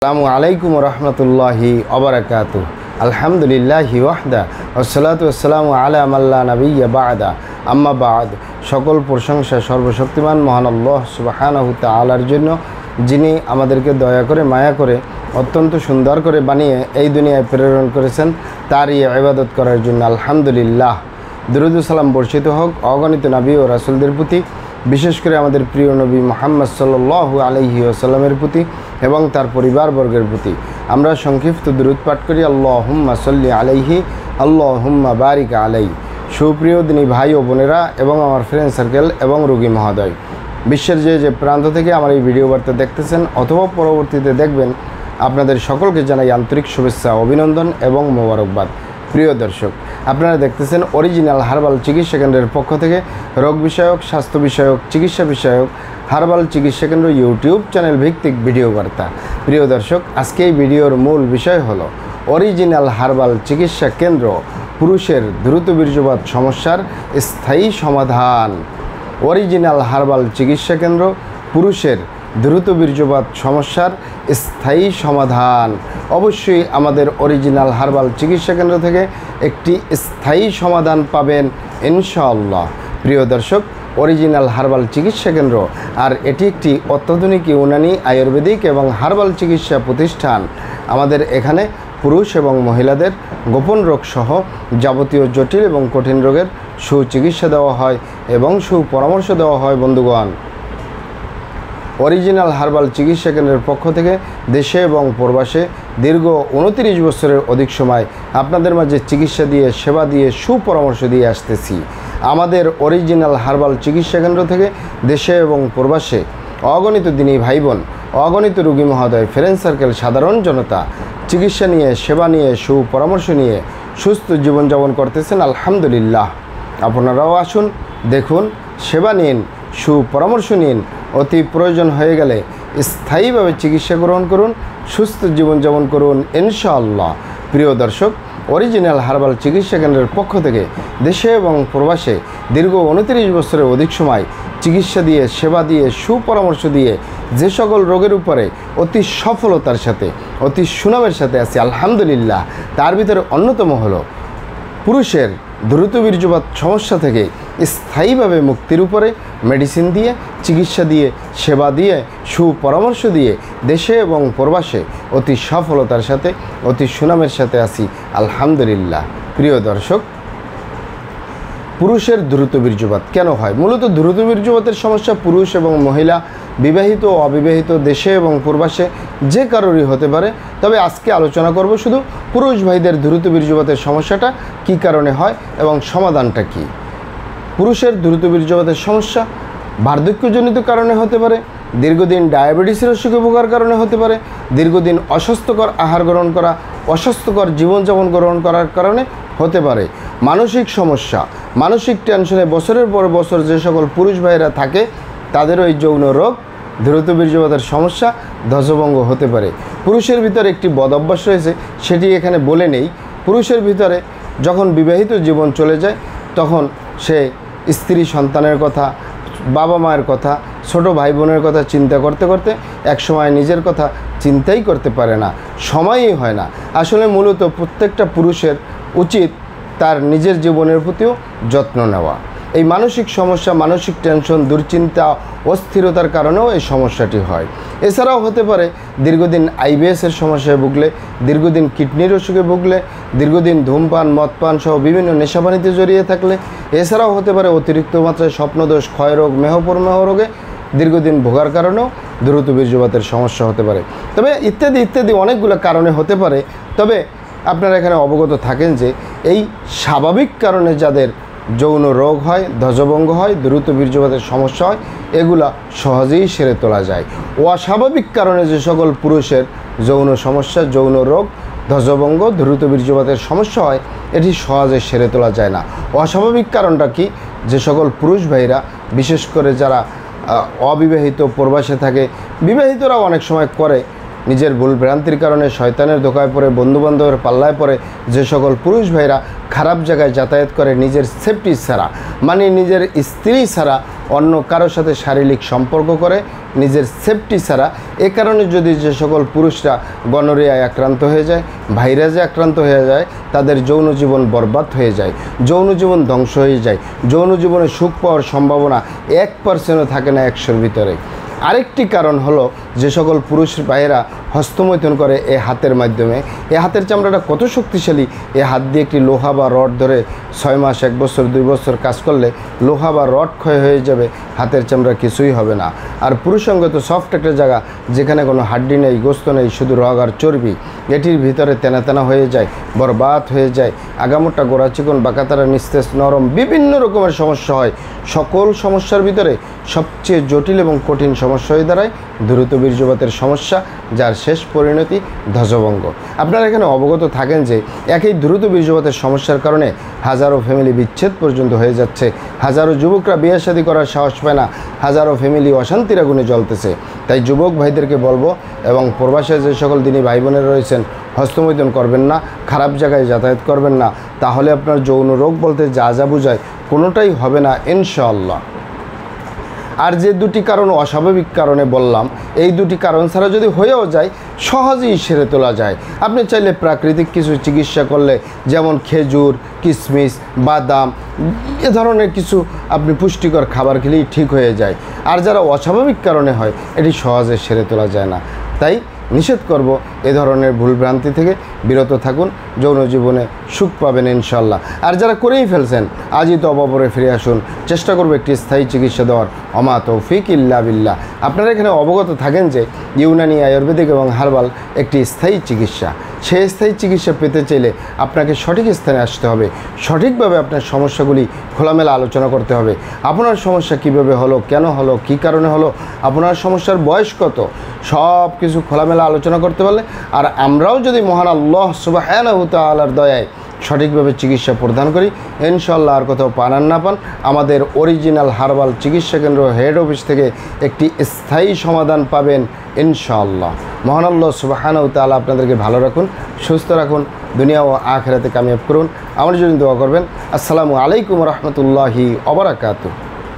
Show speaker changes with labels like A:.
A: আসসালামু আলাইকুম রহমতুল্লাহি ওবারাকাতুহু। আলহামদুলিল্লাহি ওয়াহদা ওয়াসসালাতু ওয়াসসালামু আলা মাল্লা নাবিয়্যা বা'দা আম্মা বা'দ। সকল প্রশংসা সর্বশক্তিমান মহান আল্লাহ সুবহানাহু তাআলার জন্য, যিনি আমাদেরকে দয়া করে মায়া করে অত্যন্ত সুন্দর করে বানিয়ে এই দুনিয়ায় প্রেরণ করেছেন, তারই ইবাদত করার জন্য আলহামদুলিল্লাহ। দুরূদ ও সালাম বর্ষিত হোক অগণিত নবী ও রাসূলদের প্রতি, বিশেষ করে আমাদের প্রিয় নবী মুহাম্মদ সাল্লাল্লাহু আলাইহি ওয়াসাল্লামের প্রতি এবং তার পরিবারবর্গের প্রতি। আমরা সংক্ষিপ্ত দুরূদ পাঠ করি, আল্লাহুম্মা সাল্লি আলাইহি আল্লাহুম্মা বারিক আলাইহি। সুপ্রিয় দিনী ভাই ও বোনেরা এবং আমার ফ্রেন্ড সার্কেল এবং রোগী মহোদয়, বিশ্বের যে প্রান্ত থেকে আমার এই ভিডিও বার্তা দেখতেছেন অথবা পরবর্তীতে দেখবেন, আপনাদের সকলকে জানাই আন্তরিক শুভেচ্ছা, অভিনন্দন এবং মোবারকবাদ। প্রিয় দর্শক, আপনারা দেখতেছেন অরিজিনাল হার্বাল চিকিৎসা কেন্দ্রের পক্ষ থেকে রোগ বিষয়ক, স্বাস্থ্য বিষয়ক, চিকিৎসা বিষয়ক হার্বাল চিকিৎসা কেন্দ্র ইউটিউব চ্যানেল ভিত্তিক ভিডিও বার্তা। প্রিয় দর্শক, আজকে এই ভিডিওর মূল বিষয় হলো অরিজিনাল হার্বাল চিকিৎসা কেন্দ্র, পুরুষের দ্রুত বীর্যপাত সমস্যার স্থায়ী সমাধান। অরিজিনাল হার্বাল চিকিৎসা কেন্দ্র, পুরুষের দ্রুত বীর্যপাত সমস্যার স্থায়ী সমাধান। অবশ্যই আমাদের অরিজিনাল হার্বাল চিকিৎসা কেন্দ্র থেকে একটি স্থায়ী সমাধান পাবেন ইনশাআল্লাহ। প্রিয় দর্শক, অরিজিনাল হার্বাল চিকিৎসা কেন্দ্র আর এটি একটি অত্যাধুনিক ইউনানি, আয়ুর্বেদিক এবং হার্বাল চিকিৎসা প্রতিষ্ঠান। আমাদের এখানে পুরুষ এবং মহিলাদের গোপন রোগ সহ যাবতীয় জটিল এবং কঠিন রোগের সুচিকিৎসা দেওয়া হয় এবং সুপরামর্শ দেওয়া হয়। বন্ধুগণ, অরিজিনাল হার্বাল চিকিৎসা কেন্দ্রের পক্ষ থেকে দেশে এবং প্রবাসে দীর্ঘ 29 বছরের অধিক সময় আপনাদের মাঝে চিকিৎসা দিয়ে, সেবা দিয়ে, সুপরামর্শ দিয়ে আসতেছি। আমাদের অরিজিনাল হার্বাল চিকিৎসা কেন্দ্র থেকে দেশে এবং প্রবাসে অগণিত দিনী ভাই বোন, অগণিত রোগী মহোদয়, ফ্রেন্ড সার্কেল, সাধারণ জনতা চিকিৎসা নিয়ে, সেবা নিয়ে, সুপরামর্শ নিয়ে সুস্থ জীবনযাপন করতেছেন আলহামদুলিল্লাহ। আপনারাও আসুন, দেখুন, সেবা নিন, সুপরামর্শ নিন। অতি প্রয়োজন হয়ে গেলে স্থায়ীভাবে চিকিৎসা গ্রহণ করুন, সুস্থ জীবনযাপন করুন ইনশাআল্লাহ। প্রিয় দর্শক, অরিজিনাল হার্বাল চিকিৎসা কেন্দ্রের পক্ষ থেকে দেশে এবং প্রবাসে দীর্ঘ 29 বছরের অধিক সময় চিকিৎসা দিয়ে, সেবা দিয়ে, সুপরামর্শ দিয়ে যে সকল রোগের উপরে অতি সফলতার সাথে, অতি সুনামের সাথে আছি আলহামদুলিল্লাহ, তার ভিতরে অন্যতম হলো পুরুষের দ্রুত বীর্যপাত সমস্যা থেকে স্থায়ীভাবে মুক্তির উপরে মেডিসিন দিয়ে, চিকিৎসা দিয়ে, সেবা দিয়ে, সুপরামর্শ দিয়ে দেশে এবং প্রবাসে অতি সফলতার সাথে, অতি সুনামের সাথে আছি আলহামদুলিল্লাহ। প্রিয় দর্শক, পুরুষের দ্রুত বীর্যপাত কেন হয়? মূলত দ্রুত বীর্যপাতের সমস্যা পুরুষ এবং মহিলা, বিবাহিত ও অবিবাহিত, দেশে এবং প্রবাসে যে কারোরই হতে পারে। তবে আজকে আলোচনা করব শুধু পুরুষ ভাইদের দ্রুত বীর্যপাতের সমস্যাটা কী কারণে হয় এবং সমাধানটা কী। পুরুষের দ্রুত বীর্যপাতের সমস্যা বার্ধক্যজনিত কারণে হতে পারে, দীর্ঘদিন ডায়াবেটিসের অসুখে ভোগার কারণে হতে পারে, দীর্ঘদিন অস্বাস্থ্যকর আহার গ্রহণ করা, অস্বাস্থ্যকর জীবনযাপন গ্রহণ করার কারণে হতে পারে, মানসিক সমস্যা, মানসিক টেনশনে বছরের পর বছর যে সকল পুরুষ ভাইয়েরা থাকে তাদেরও এই যৌন রোগ, দ্রুত বীর্যপাতের সমস্যা, ধ্বজভঙ্গ হতে পারে। পুরুষের ভিতরে একটি বদ অভ্যাস রয়েছে, সেটি এখানে বলে নেই। পুরুষের ভিতরে যখন বিবাহিত জীবন চলে যায় তখন সে স্ত্রী সন্তানের কথা, বাবা মায়ের কথা, ছোট ভাই বোনের কথা চিন্তা করতে করতে একসময় নিজের কথা চিন্তাই করতে পারে না, সময়ই হয় না। আসলে মূলত প্রত্যেকটা পুরুষের উচিত তার নিজের জীবনের প্রতিও যত্ন নেওয়া। এই মানসিক সমস্যা, মানসিক টেনশন, দুশ্চিন্তা, অস্থিরতার কারণেও এই সমস্যাটি হয়। এছাড়াও হতে পারে দীর্ঘদিন আইবিএসের সমস্যায় ভুগলে, দীর্ঘদিন কিডনির অসুখে ভুগলে, দীর্ঘদিন ধূমপান, মদপান সহ বিভিন্ন নেশাপানিতে জড়িয়ে থাকলে। এছাড়াও হতে পারে অতিরিক্ত মাত্রায় স্বপ্নদোষ, ক্ষয়রোগ, মেহপ্রমেহ রোগে দীর্ঘদিন ভোগার কারণেও দ্রুত বীর্যপাতের সমস্যা হতে পারে। তবে ইত্যাদি ইত্যাদি অনেকগুলো কারণে হতে পারে। তবে আপনারা এখানে অবগত থাকেন যে এই স্বাভাবিক কারণে যাদের যৌন রোগ হয়, ধ্বজভঙ্গ হয়, দ্রুত বীর্যপাতের সমস্যা হয়, এগুলা সহজেই সেরে তোলা যায়। অস্বাভাবিক কারণে যে সকল পুরুষের যৌন সমস্যা, যৌন রোগ, ধ্বজভঙ্গ, দ্রুত বীর্যপাতের সমস্যা হয়, এটি সহজে সেরে তোলা যায় না। অস্বাভাবিক কারণটা কি? যে সকল পুরুষ ভাইরা, বিশেষ করে যারা অবিবাহিত প্রবাসে থাকে, বিবাহিতরাও অনেক সময় করে, নিজের ভুল ভ্রান্তির কারণে শয়তানের ধোকায় পড়ে, বন্ধুবান্ধবের পাল্লায় পড়ে যে সকল পুরুষ ভাইরা খারাপ জায়গায় যাতায়াত করে নিজের সেফটি ছাড়া, মানে নিজের স্ত্রী ছাড়া অন্য কারোর সাথে শারীরিক সম্পর্ক করে নিজের সেফটি ছাড়া, এ কারণে যদি যে সকল পুরুষরা গনোরিয়ায় আক্রান্ত হয়ে যায়, ভাইরাসে আক্রান্ত হয়ে যায়, তাদের যৌন জীবন বরবাদ হয়ে যায়, যৌন জীবন ধ্বংস হয়ে যায়, যৌন জীবনে সুখ পাওয়ার সম্ভাবনা 1%ও থাকে না 100-র ভিতরে। আরেকটি কারণ হলো যে সকল পুরুষ ভাইয়েরা হস্তমৈথুন করে এই হাতের মাধ্যমে। এই হাতের চামড়াটা কত শক্তিশালী! এই হাত দিয়ে একটি লোহা বা রড ধরে 6 মাস, 1 বছর, 2 বছর কাজ করলে লোহা বা রড ক্ষয় হয়ে যাবে, হাতের চামড়া কিছুই হবে না। আর পুরুষাঙ্গ তো সফট একটা জায়গা, যেখানে কোনো হাড্ডি নেই, গোস্ত নেই, শুধু রগ আর চর্বি। এটির ভিতরে তেনা তেনা হয়ে যায়, বরবাদ হয়ে যায়, আগামোটা, গোড়া চিকন, বাঁকাতারা, নিস্তেজ, নরম, বিভিন্ন রকমের সমস্যা হয়। সকল সমস্যার ভিতরে সবচেয়ে জটিল এবং কঠিন সমস্যা হয়ে দাঁড়ায় দ্রুত বীর্যপাতের সমস্যা, যার শেষ পরিণতি ধ্বজভঙ্গ। আপনারা এখানে অবগত থাকেন যে একই দ্রুত বীর্যপাতের সমস্যার কারণে হাজারো ফ্যামিলি বিচ্ছেদ পর্যন্ত হয়ে যাচ্ছে, হাজারো যুবকরা বিয়ে শাদী করার সাহস পায় না, হাজারো ফ্যামিলি অশান্তির আগুনে জ্বলতেছে। তাই যুবক ভাইদেরকে বলবো, এবং প্রবাসে যে সকল দিনী ভাই বোনেরা রয়েছেন, হস্তমৈথুন করবেন না, খারাপ জায়গায় যাতায়াত করবেন না, তাহলে আপনার যৌন রোগ বলতে যা যা বোঝায় কোনোটাই হবে না ইনশাআল্লাহ। আর যে দুটি কারণ অস্বাভাবিক কারণে বললাম, এই দুটি কারণ ছাড়া যদি হয়েও যায়, সহজেই সেরে তোলা যায়। আপনি চাইলে প্রাকৃতিক কিছু চিকিৎসা করলে, যেমন খেজুর, কিশমিশ, বাদাম, এ ধরনের কিছু আপনি পুষ্টিকর খাবার খেলেই ঠিক হয়ে যায়। আর যারা অস্বাভাবিক কারণে হয়, এটি সহজে সেরে তোলা যায় না। তাই নিষেধ করব, এ ধরনের ভুলভ্রান্তি থেকে বিরত থাকুন, যৌন জীবনে সুখ পাবেন ইনশাল্লাহ। আর যারা করেই ফেলছেন, আজই তো অবাবরে ফিরে আসুন, চেষ্টা করবো একটি স্থায়ী চিকিৎসা দেওয়ার। অমা তৌফিক ইল্লা বিল্লাহ। আপনারা এখানে অবগত থাকেন যে ইউনানি, আয়ুর্বেদিক এবং হার্বাল একটি স্থায়ী চিকিৎসা। সেই স্থায়ী চিকিৎসা পেতে চাইলে আপনাকে সঠিক স্থানে আসতে হবে, সঠিকভাবে আপনার সমস্যাগুলি খোলামেলা আলোচনা করতে হবে। আপনার সমস্যা কিভাবে হলো, কেন হলো, কী কারণে হলো, আপনার সমস্যার বয়স কত, সব কিছু খোলামেলা আলোচনা করতে পারলে, আর আমরাও যদি মহান আল্লাহ সুবহানাহু ওয়া তাআলার দয়ায় সঠিকভাবে চিকিৎসা প্রদান করি, ইনশাআল্লাহ আর কোথাও পান আর না পান, আমাদের অরিজিনাল হার্বাল চিকিৎসা কেন্দ্র হেড অফিস থেকে একটি স্থায়ী সমাধান পাবেন ইনশাআল্লাহ। মহান আল্লাহ সুবহানাহু ওয়া তাআলা আপনাদেরকে ভালো রাখুন, সুস্থ রাখুন, দুনিয়া ও আখিরাতে কামিয়াব করুন। আমার জন্য দোয়া করবেন। আসসালামু আলাইকুম ওয়া রাহমাতুল্লাহি ওয়া বারাকাতুহু।